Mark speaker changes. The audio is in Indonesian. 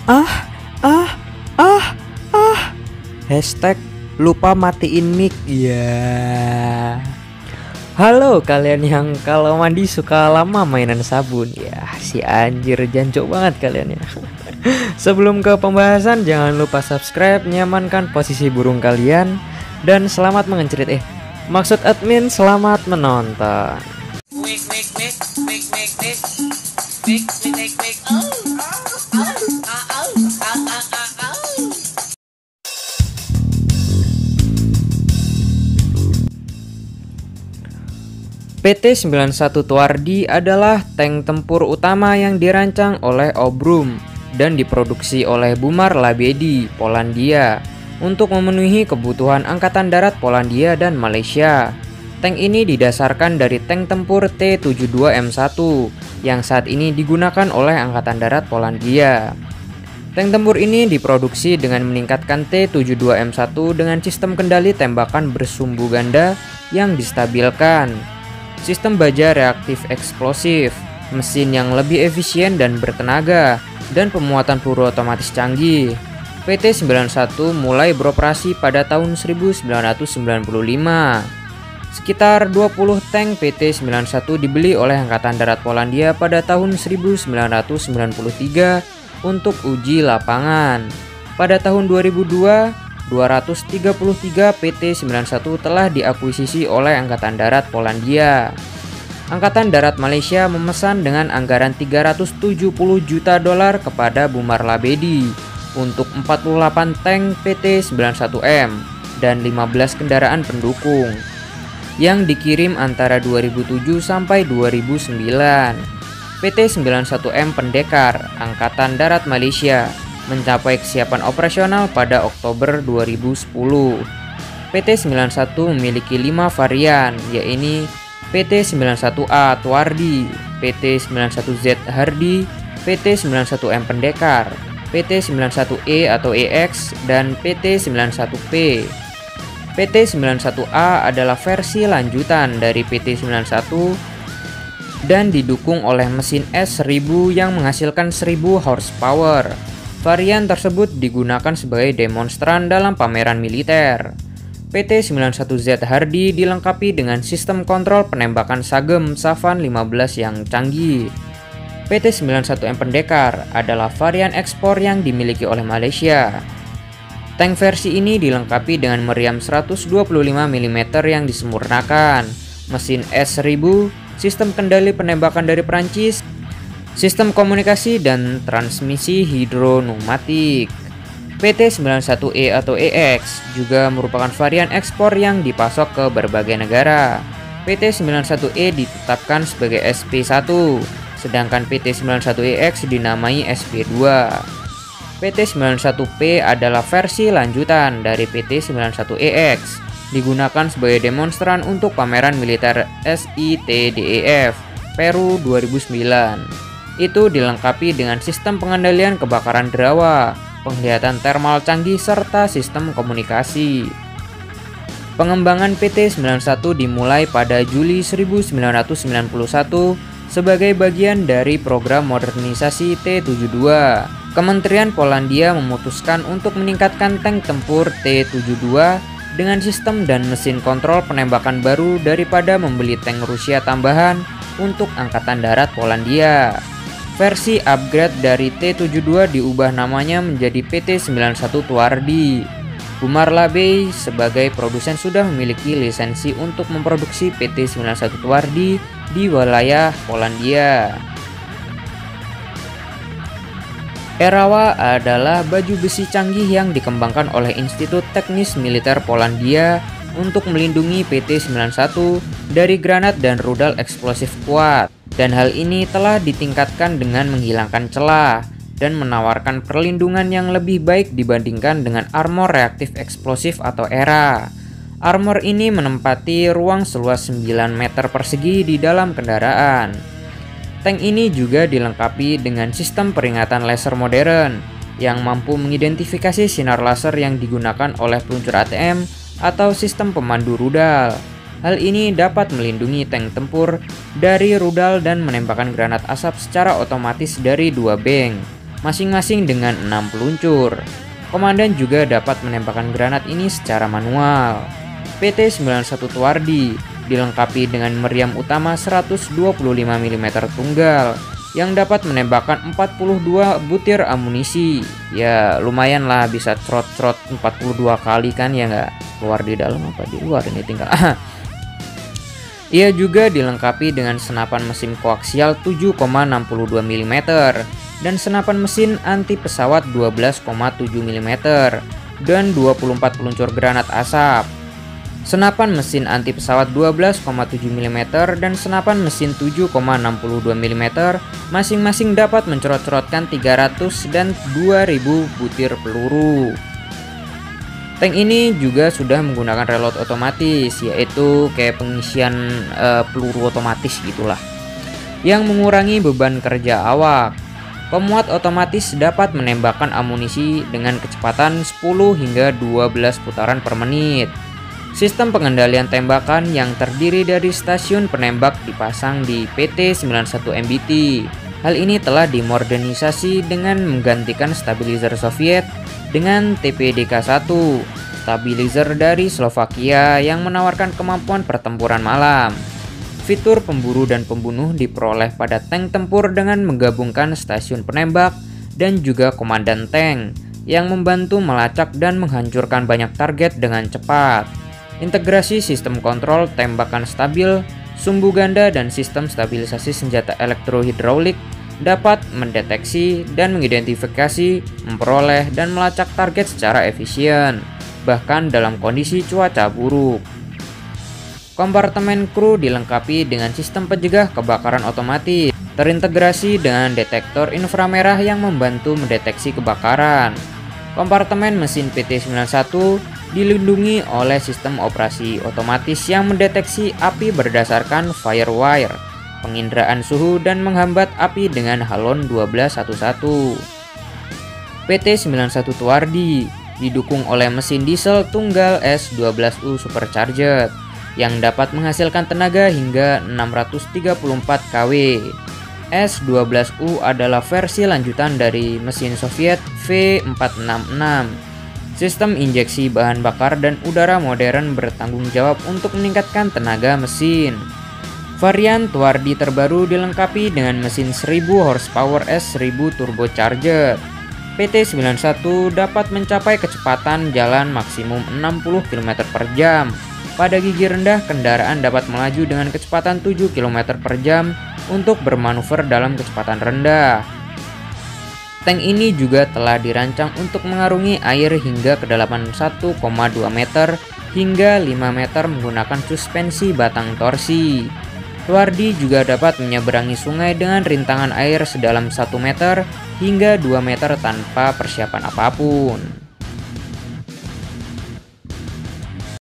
Speaker 1: Ah, ah, ah, ah. Hashtag lupa matiin mic. Ya. Halo kalian yang kalau mandi suka lama mainan sabun. Ya, si anjir jancok banget kalian ya. Sebelum ke pembahasan, jangan lupa subscribe, nyamankan posisi burung kalian, dan selamat mengencrit. Maksud admin selamat menonton. PT-91 Tuardi adalah tank tempur utama yang dirancang oleh Obrum dan diproduksi oleh Bumar Labedi, Polandia, untuk memenuhi kebutuhan Angkatan Darat Polandia dan Malaysia. Tank ini didasarkan dari tank tempur T-72M1 yang saat ini digunakan oleh Angkatan Darat Polandia. Tank tempur ini diproduksi dengan meningkatkan T-72M1 dengan sistem kendali tembakan bersumbu ganda yang distabilkan, sistem baja reaktif eksplosif, mesin yang lebih efisien dan bertenaga, dan pemuatan peluru otomatis canggih. PT-91 mulai beroperasi pada tahun 1995. Sekitar 20 tank PT-91 dibeli oleh Angkatan Darat Polandia pada tahun 1993 untuk uji lapangan. Pada tahun 2002, 233 PT-91 telah diakuisisi oleh Angkatan Darat Polandia. Angkatan Darat Malaysia memesan dengan anggaran 370 juta dolar kepada Bumar Labedi untuk 48 tank PT-91M dan 15 kendaraan pendukung yang dikirim antara 2007 sampai 2009. PT-91M Pendekar Angkatan Darat Malaysia mencapai kesiapan operasional pada Oktober 2010. PT-91 memiliki 5 varian, yaitu PT-91A Tuardi, PT-91Z Hardy, PT-91M Pendekar, PT-91E atau EX, dan PT-91P. PT-91A adalah versi lanjutan dari PT-91 dan didukung oleh mesin S1000 yang menghasilkan 1000 horsepower. Varian tersebut digunakan sebagai demonstran dalam pameran militer. PT-91Z Hardy dilengkapi dengan sistem kontrol penembakan Sagem Savan 15 yang canggih. PT-91M Pendekar adalah varian ekspor yang dimiliki oleh Malaysia. Tank versi ini dilengkapi dengan meriam 125 mm yang disempurnakan, mesin S1000, sistem kendali penembakan dari Prancis, sistem komunikasi dan transmisi hidroneumatik. PT-91E atau EX juga merupakan varian ekspor yang dipasok ke berbagai negara. PT-91E ditetapkan sebagai SP1, sedangkan PT-91EX dinamai SP2. PT-91P adalah versi lanjutan dari PT-91EX, digunakan sebagai demonstran untuk pameran militer SITDEF Peru 2009. Itu dilengkapi dengan sistem pengendalian kebakaran derawa, penglihatan termal canggih, serta sistem komunikasi. Pengembangan PT-91 dimulai pada Juli 1991 sebagai bagian dari program modernisasi T-72. Kementerian Polandia memutuskan untuk meningkatkan tank tempur T-72 dengan sistem dan mesin kontrol penembakan baru daripada membeli tank Rusia tambahan untuk Angkatan Darat Polandia. Versi upgrade dari T-72 diubah namanya menjadi PT-91 Tuardi. Bumar Labedi sebagai produsen sudah memiliki lisensi untuk memproduksi PT-91 Tuardi di wilayah Polandia. Erawa adalah baju besi canggih yang dikembangkan oleh Institut Teknis Militer Polandia untuk melindungi PT-91 dari granat dan rudal eksplosif kuat, dan hal ini telah ditingkatkan dengan menghilangkan celah dan menawarkan perlindungan yang lebih baik dibandingkan dengan armor reaktif eksplosif atau ERA. Armor ini menempati ruang seluas 9 meter persegi di dalam kendaraan. Tank ini juga dilengkapi dengan sistem peringatan laser modern yang mampu mengidentifikasi sinar laser yang digunakan oleh peluncur ATM atau sistem pemandu rudal. Hal ini dapat melindungi tank tempur dari rudal dan menembakkan granat asap secara otomatis dari 2 bank. masing-masing dengan 6 peluncur. Komandan juga dapat menembakkan granat ini secara manual. PT-91 Tuardi dilengkapi dengan meriam utama 125 mm tunggal yang dapat menembakkan 42 butir amunisi. Ya lumayan lah, bisa trot-trot 42 kali kan ya nggak? Keluar di dalam apa di luar ini tinggal. Ia juga dilengkapi dengan senapan mesin koaksial 7,62 mm dan senapan mesin anti pesawat 12,7 mm dan 24 peluncur granat asap. Senapan mesin anti pesawat 12,7 mm dan senapan mesin 7,62 mm masing-masing dapat mencerot-cerotkan 300 dan 2000 butir peluru. Tank ini juga sudah menggunakan reload otomatis, yaitu kayak pengisian peluru otomatis gitulah, yang mengurangi beban kerja awak. Pemuat otomatis dapat menembakkan amunisi dengan kecepatan 10 hingga 12 putaran per menit. Sistem pengendalian tembakan yang terdiri dari stasiun penembak dipasang di PT-91 MBT. Hal ini telah dimodernisasi dengan menggantikan stabilizer Soviet dengan TPDK-1, stabilizer dari Slovakia yang menawarkan kemampuan pertempuran malam. Fitur pemburu dan pembunuh diperoleh pada tank tempur dengan menggabungkan stasiun penembak dan juga komandan tank yang membantu melacak dan menghancurkan banyak target dengan cepat. Integrasi sistem kontrol tembakan stabil, sumbu ganda, dan sistem stabilisasi senjata elektrohidraulik dapat mendeteksi dan mengidentifikasi, memperoleh, dan melacak target secara efisien, bahkan dalam kondisi cuaca buruk. Kompartemen kru dilengkapi dengan sistem pencegah kebakaran otomatis, terintegrasi dengan detektor inframerah yang membantu mendeteksi kebakaran. Kompartemen mesin PT-91 dilindungi oleh sistem operasi otomatis yang mendeteksi api berdasarkan firewire, penginderaan suhu, dan menghambat api dengan halon 1211. PT-91 Tuardi didukung oleh mesin diesel tunggal S12U Supercharged yang dapat menghasilkan tenaga hingga 634 kW. S12U adalah versi lanjutan dari mesin Soviet V466. Sistem injeksi bahan bakar dan udara modern bertanggung jawab untuk meningkatkan tenaga mesin. Varian Tuardi terbaru dilengkapi dengan mesin 1000 horsepower S1000 turbocharged. PT-91 dapat mencapai kecepatan jalan maksimum 60 km per jam. Pada gigi rendah, kendaraan dapat melaju dengan kecepatan 7 km per jam untuk bermanuver dalam kecepatan rendah. Tank ini juga telah dirancang untuk mengarungi air hingga kedalaman 1,2 meter hingga 5 meter menggunakan suspensi batang torsi. Tuardi juga dapat menyeberangi sungai dengan rintangan air sedalam 1 meter hingga 2 meter tanpa persiapan apapun.